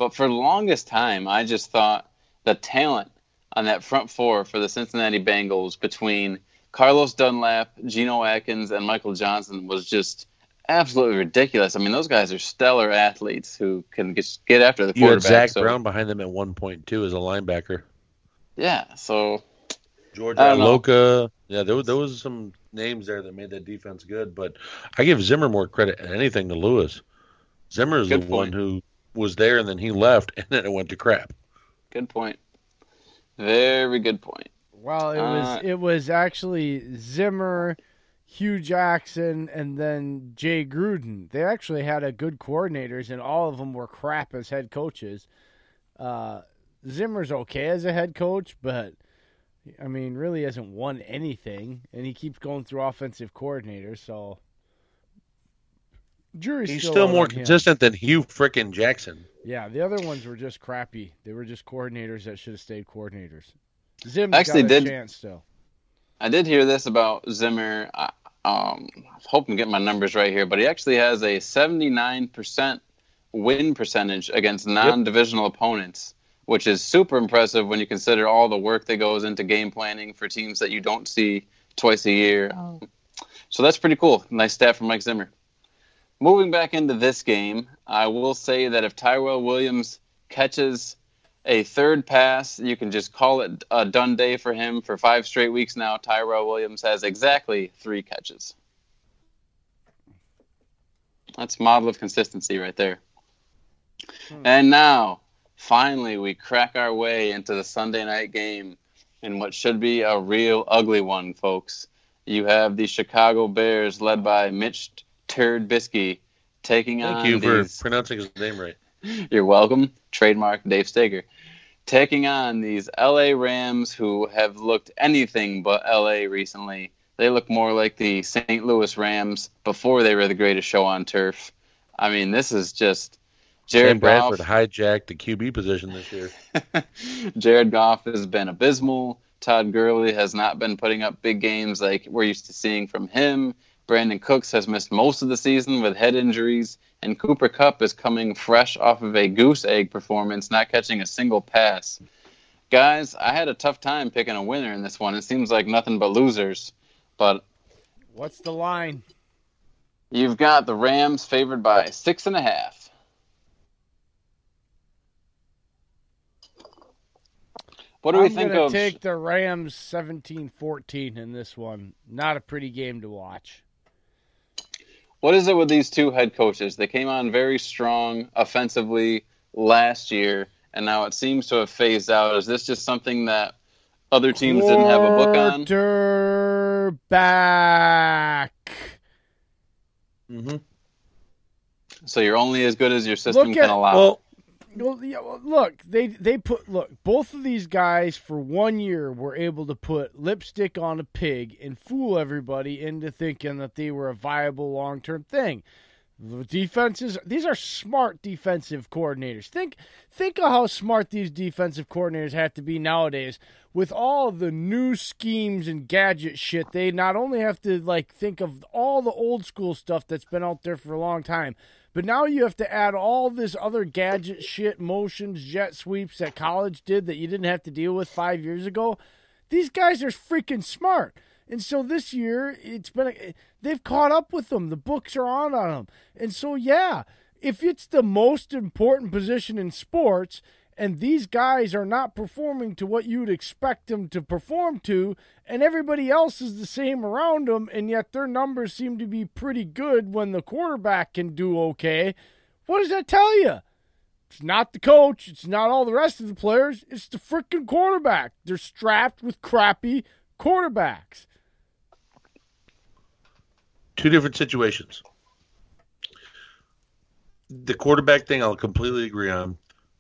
But for the longest time, I just thought the talent on that front four for the Cincinnati Bengals between Carlos Dunlap, Geno Atkins, and Michael Johnson was just absolutely ridiculous. I mean, those guys are stellar athletes who can just get after the You had quarterback. Zach Brown behind them at one point, too, as a linebacker. Yeah, so George I don't know. Aloka. Yeah, there was some names there that made that defense good, but I give Zimmer more credit than anything to Lewis. Zimmer is the Good one point. who was there, and then he left, and then it went to crap. Good point. Very good point. Well, it was actually Zimmer, Hugh Jackson, and then Jay Gruden. They actually had a good coordinators, and all of them were crap as head coaches. Zimmer's okay as a head coach, but I mean, really hasn't won anything, and he keeps going through offensive coordinators. So He's still more consistent than Hugh frickin' Jackson. Yeah, the other ones were just crappy. They were just coordinators that should have stayed coordinators. Zim's Actually got a chance still. I did hear this about Zimmer. I'm hoping to get my numbers right here, but he actually has a 79% win percentage against non-divisional opponents, which is super impressive when you consider all the work that goes into game planning for teams that you don't see twice a year. So that's pretty cool. Nice stat from Mike Zimmer. Moving back into this game, I will say that if Tyrell Williams catches a third pass, you can just call it a done day for him. For 5 straight weeks now, Tyrell Williams has exactly 3 catches. That's a model of consistency right there. And now, finally, we crack our way into the Sunday night game in what should be a real ugly one, folks. You have the Chicago Bears, led by Mitch Turd Bisky, taking on Thank you for pronouncing his name right. You're welcome. Trademark Dave Steger. Taking on these LA Rams who have looked anything but LA recently. They look more like the St. Louis Rams before they were the greatest show on turf. I mean, this is just Jared Bradford hijacked the QB position this year. Jared Goff has been abysmal. Todd Gurley has not been putting up big games like we're used to seeing from him. Brandon Cooks has missed most of the season with head injuries, and Cooper Kupp is coming fresh off of a goose egg performance, not catching a single pass. Guys, I had a tough time picking a winner in this one. It seems like nothing but losers. But what's the line? You've got the Rams favored by 6.5. What do we think of? I'm going to take the Rams 17-14 in this one. Not a pretty game to watch. What is it with these two head coaches? They came on very strong offensively last year, and now it seems to have phased out. Is this just something that other teams didn't have a book on? Quarterback. Mm-hmm. So you're only as good as your system can allow. Well, look, both of these guys for 1 year were able to put lipstick on a pig and fool everybody into thinking that they were a viable long-term thing. The defenses, these are smart defensive coordinators. Think of how smart these defensive coordinators have to be nowadays with all the new schemes and gadget shit. They not only have to think of all the old school stuff that's been out there for a long time, but now you have to add all this other gadget shit, motions, jet sweeps that college did that you didn't have to deal with 5 years ago. These guys are freaking smart. And so this year, they've caught up with them. The books are on them. And so, yeah, if it's the most important position in sports and these guys are not performing to what you would expect them to perform to, and everybody else is the same around them, and yet their numbers seem to be pretty good when the quarterback can do okay, what does that tell you? It's not the coach. It's not all the rest of the players. It's the freaking quarterback. They're strapped with crappy quarterbacks. Two different situations. The quarterback thing I'll completely agree on,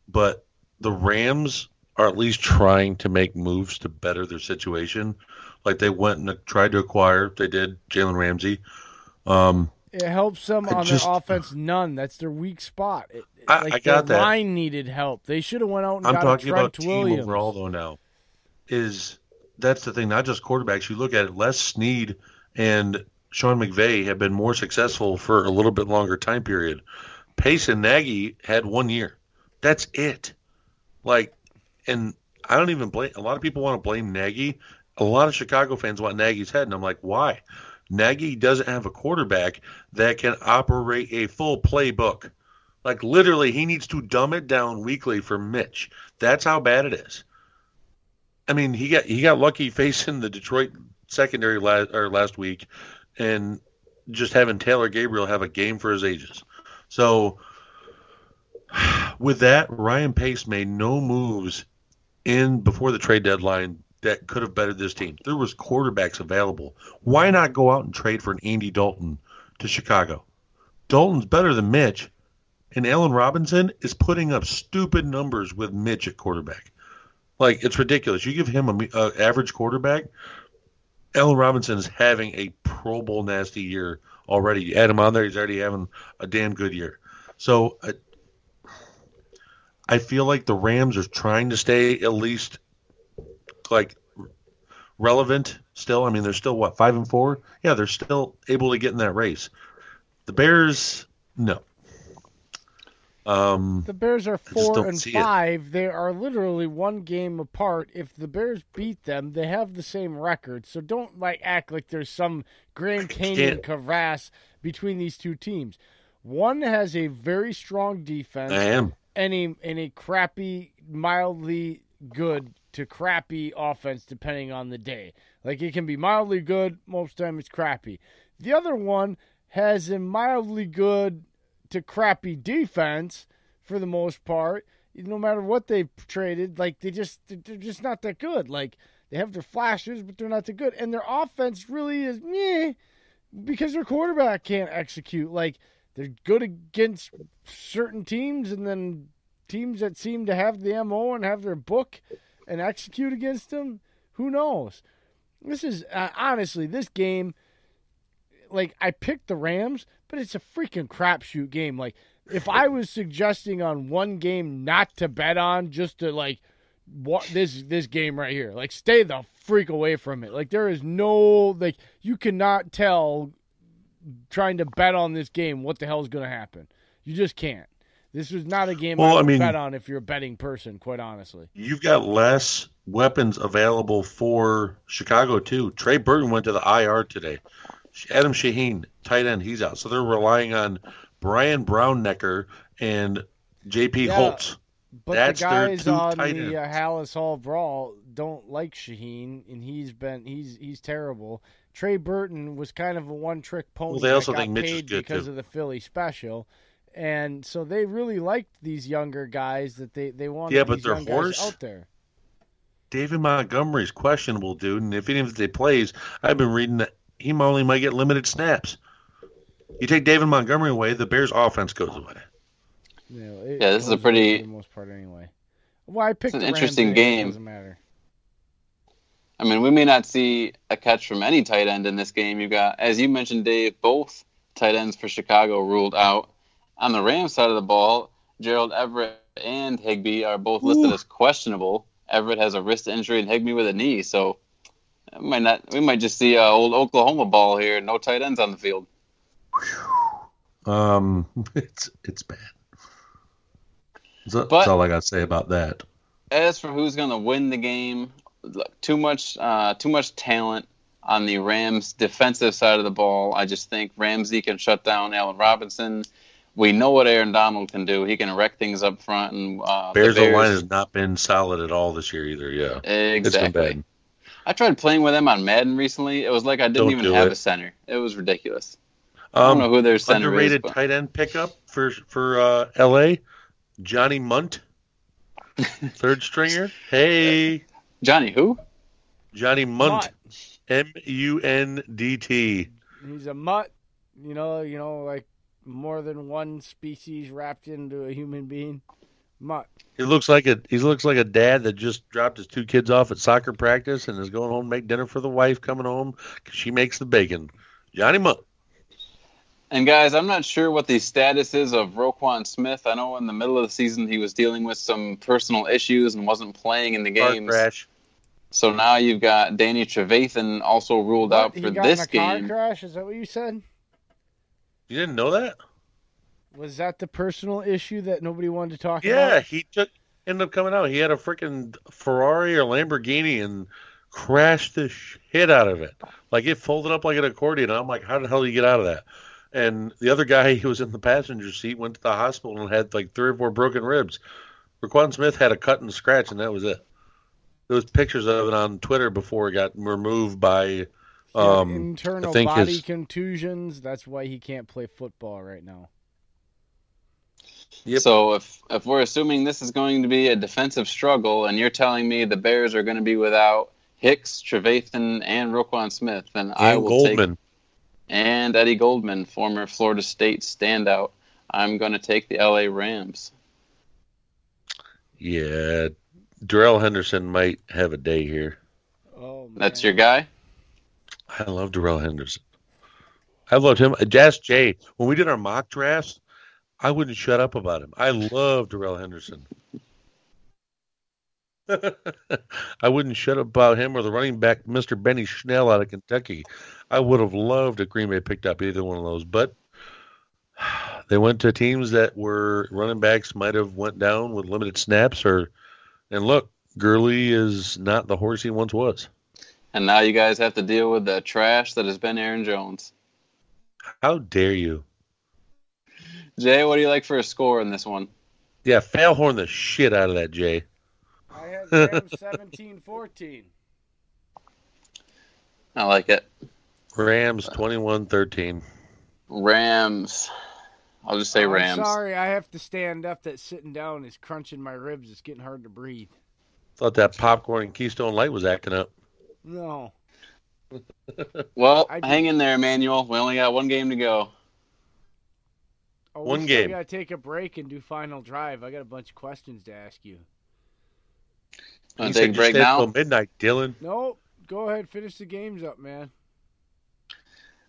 but the Rams are at least trying to make moves to better their situation. Like they went and tried to acquire, they did, Jalen Ramsey. It helps them on their offense. None. That's their weak spot. I got that. Line needed help. They should have went out and I'm got talking a Trent about Williams. team overall, though, now. That's the thing, not just quarterbacks. You look at it, Les Snead and Sean McVay have been more successful for a little bit longer time period. Pace and Nagy had 1 year. That's it. Like, and I don't even blame. A lot of people want to blame Nagy. A lot of Chicago fans want Nagy's head, and I'm like, why? Nagy doesn't have a quarterback that can operate a full playbook. Like, literally, he needs to dumb it down weekly for Mitch. That's how bad it is. I mean, he got lucky facing the Detroit secondary last week, and just having Taylor Gabriel have a game for his ages. So, with that, Ryan Pace made no moves before the trade deadline that could have bettered this team. There was quarterbacks available. Why not go out and trade for an Andy Dalton to Chicago? Dalton's better than Mitch, and Allen Robinson is putting up stupid numbers with Mitch at quarterback. Like, it's ridiculous. You give him an average quarterback, Allen Robinson is having a Pro Bowl nasty year already. You add him on there, he's already having a damn good year. So I feel like the Rams are trying to stay at least like relevant still. I mean, they're still 5-4? Yeah, they're still able to get in that race. The Bears, no. The Bears are 4-5. They are literally one game apart. If the Bears beat them, they have the same record. So don't act like there's some Grand Canyon crevasse between these two teams. One has a very strong defense. And a crappy, mildly good to crappy offense depending on the day. Like, it can be mildly good, most of the time it's crappy. The other one has a mildly good to crappy defense for the most part. No matter what they've traded, they're just not that good. Like, they have their flashes, but they're not that good. And their offense really is meh because their quarterback can't execute. Like, they're good against certain teams, and then teams that seem to have the MO and have their book and execute against them, who knows? This is, honestly, this game, I picked the Rams, but it's a freaking crapshoot game. Like, if I was suggesting on one game not to bet on, just to, this game right here, stay the freak away from it. There is no, you cannot tell trying to bet on this game what the hell is going to happen. You just can't. This was not a game I would bet on if you're a betting person, quite honestly. You've got less weapons available for Chicago, too. Trey Burton went to the IR today. Adam Shaheen, tight end, he's out. So they're relying on Brian Brownnecker and J.P. Holtz. But that's the guys on the Hallis Hall Brawl don't like Shaheen, and he's terrible. Trey Burton was kind of a one-trick pony. Well, they also think Mitch is good because of the Philly special. And so they really liked these younger guys that they wanted these young guys out there. David Montgomery's questionable, dude, and even if they plays, I've been reading that he only might get limited snaps. You take David Montgomery away, the Bears' offense goes away. Yeah, this is a pretty for the most part anyway. Well, I picked an interesting game. It doesn't matter. I mean, we may not see a catch from any tight end in this game. You've got, as you mentioned, Dave, both tight ends for Chicago ruled out. On the Rams side of the ball, Gerald Everett and Higbee are both listed as questionable. Everett has a wrist injury and Higbee with a knee, so we might just see old Oklahoma ball here. No tight ends on the field. It's bad. That's all I got to say about that. As for who's going to win the game, too much talent on the Rams' defensive side of the ball. I just think Ramsey can shut down Allen Robinson. We know what Aaron Donald can do. He can wreck things up front. And Bears' line has not been solid at all this year either. Yeah, exactly. It's been bad. I tried playing with them on Madden recently. It was like I didn't even have a center. It was ridiculous. I don't know who their center underrated is. Underrated tight end pickup for L.A., Johnny Munt, third stringer. Hey. Johnny who? Johnny Munt. M-U-N-D-T. He's a mutt. You know, like more than one species wrapped into a human being. Mutt. He looks like a dad that just dropped his two kids off at soccer practice and is going home to make dinner for the wife coming home because she makes the bacon. Johnny Mutt. And guys, I'm not sure what the status is of Roquan Smith. I know in the middle of the season he was dealing with some personal issues and wasn't playing in the games. Car crash. So now you've got Danny Trevathan also ruled out for this game. Car crash? Is that what you said? You didn't know that? Was that the personal issue that nobody wanted to talk about? Yeah, he ended up coming out. He had a freaking Ferrari or Lamborghini and crashed the shit out of it. Like it folded up like an accordion. I'm like, how the hell did you get out of that? And the other guy who was in the passenger seat went to the hospital and had like 3 or 4 broken ribs. Raquan Smith had a cut and scratch, and that was it. There was pictures of it on Twitter before it got removed by internal body contusions. That's why he can't play football right now. Yep. So if we're assuming this is going to be a defensive struggle, and you're telling me the Bears are going to be without Hicks, Trevathan, and Roquan Smith, then I will Goldman. And Eddie Goldman, former Florida State standout. I'm going to take the LA Rams. Yeah, Darrell Henderson might have a day here. Oh, man. That's your guy? I love Darrell Henderson. I loved him. Ask Jay. When we did our mock drafts, I wouldn't shut up about him. I love Darrell Henderson. I wouldn't shut up about him or the running back, Mr. Benny Schnell out of Kentucky. I would have loved if Green Bay picked up either one of those, but they went to teams that were running backs might have went down with limited snaps. And look, Gurley is not the horse he once was. And now you guys have to deal with the trash that has been Aaron Jones. How dare you? Jay, what do you like for a score in this one? Yeah, fail-horn the shit out of that, Jay. I had Rams 17-14. I like it. Rams 21-13. Rams. I'll just say Rams. I'm sorry, I have to stand up. That sitting down is crunching my ribs. It's getting hard to breathe. Thought that popcorn and Keystone Light was acting up. No. Well, hang in there, Emmanuel. We only got one game to go. Oh, one game. We got to take a break and do final drive. I got a bunch of questions to ask you. Want to take a break now? Until midnight, Dillon. No, go ahead. Finish the games up, man.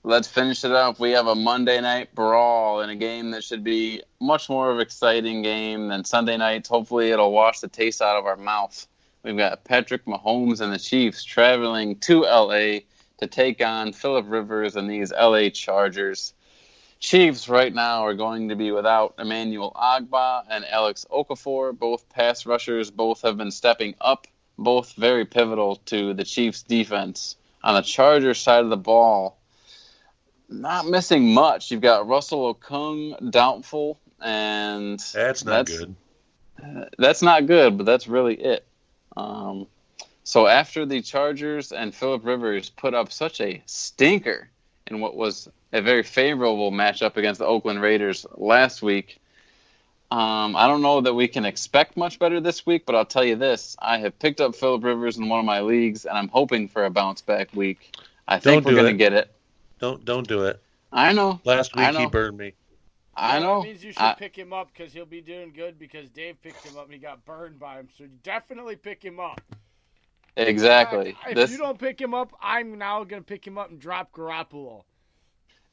Let's finish it up. We have a Monday night brawl in a game that should be much more of an exciting game than Sunday nights. Hopefully, it'll wash the taste out of our mouth. We've got Patrick Mahomes and the Chiefs traveling to L.A. to take on Phillip Rivers and these L.A. Chargers. Chiefs right now are going to be without Emmanuel Ogbah and Alex Okafor. Both pass rushers, both have been stepping up, both very pivotal to the Chiefs' defense. On the Chargers side of the ball, not missing much. You've got Russell Okung doubtful, and that's not good. That's not good, but that's really it. So after the Chargers and Phillip Rivers put up such a stinker in what was a very favorable matchup against the Oakland Raiders last week, I don't know that we can expect much better this week, but I'll tell you this. I have picked up Phillip Rivers in one of my leagues, and I'm hoping for a bounce-back week. I think we're going to get it. Don't do it. I know. Last week he burned me. I know. That means you should pick him up because he'll be doing good because Dave picked him up and he got burned by him. So definitely pick him up. Exactly. If you don't pick him up, I'm now going to pick him up and drop Garoppolo.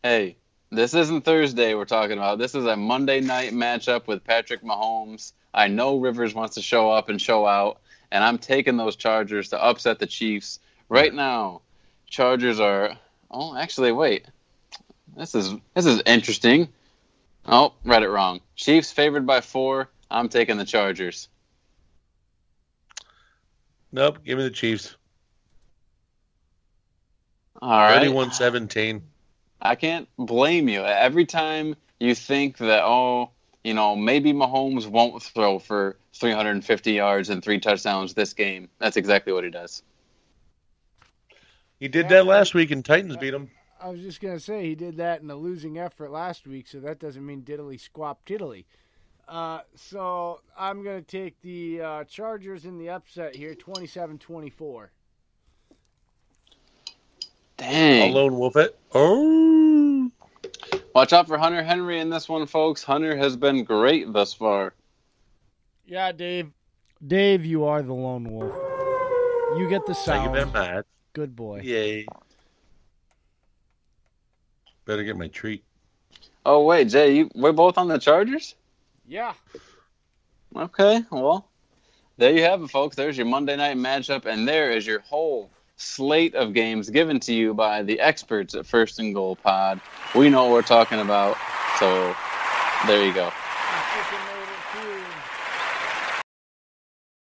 Hey, this isn't Thursday we're talking about. This is a Monday night matchup with Patrick Mahomes. I know Rivers wants to show up and show out, and I'm taking those Chargers to upset the Chiefs. Right now, Chargers are... Oh, actually, wait. This is interesting. Oh, read it wrong. Chiefs favored by 4. I'm taking the Chargers. Nope, give me the Chiefs. All right. 31-17. I can't blame you. Every time you think that, maybe Mahomes won't throw for 350 yards and 3 touchdowns this game, that's exactly what he does. He did that last week and Titans beat him. I was just going to say he did that in a losing effort last week, so that doesn't mean diddly squap tiddly. So I'm going to take the Chargers in the upset here, 27-24. Dang. I'll lone wolf it. Oh. Watch out for Hunter Henry in this one, folks. Hunter has been great thus far. Yeah, Dave. Dave, you are the lone wolf. You get the sound. Thank you very much. Good boy. Yay. Better get my treat. Oh, wait, Jay, we're both on the Chargers? Yeah. Okay, well, there you have it, folks. There's your Monday night matchup, and there is your whole slate of games given to you by the experts at First and Goal Pod. We know what we're talking about, so There you go. You freaking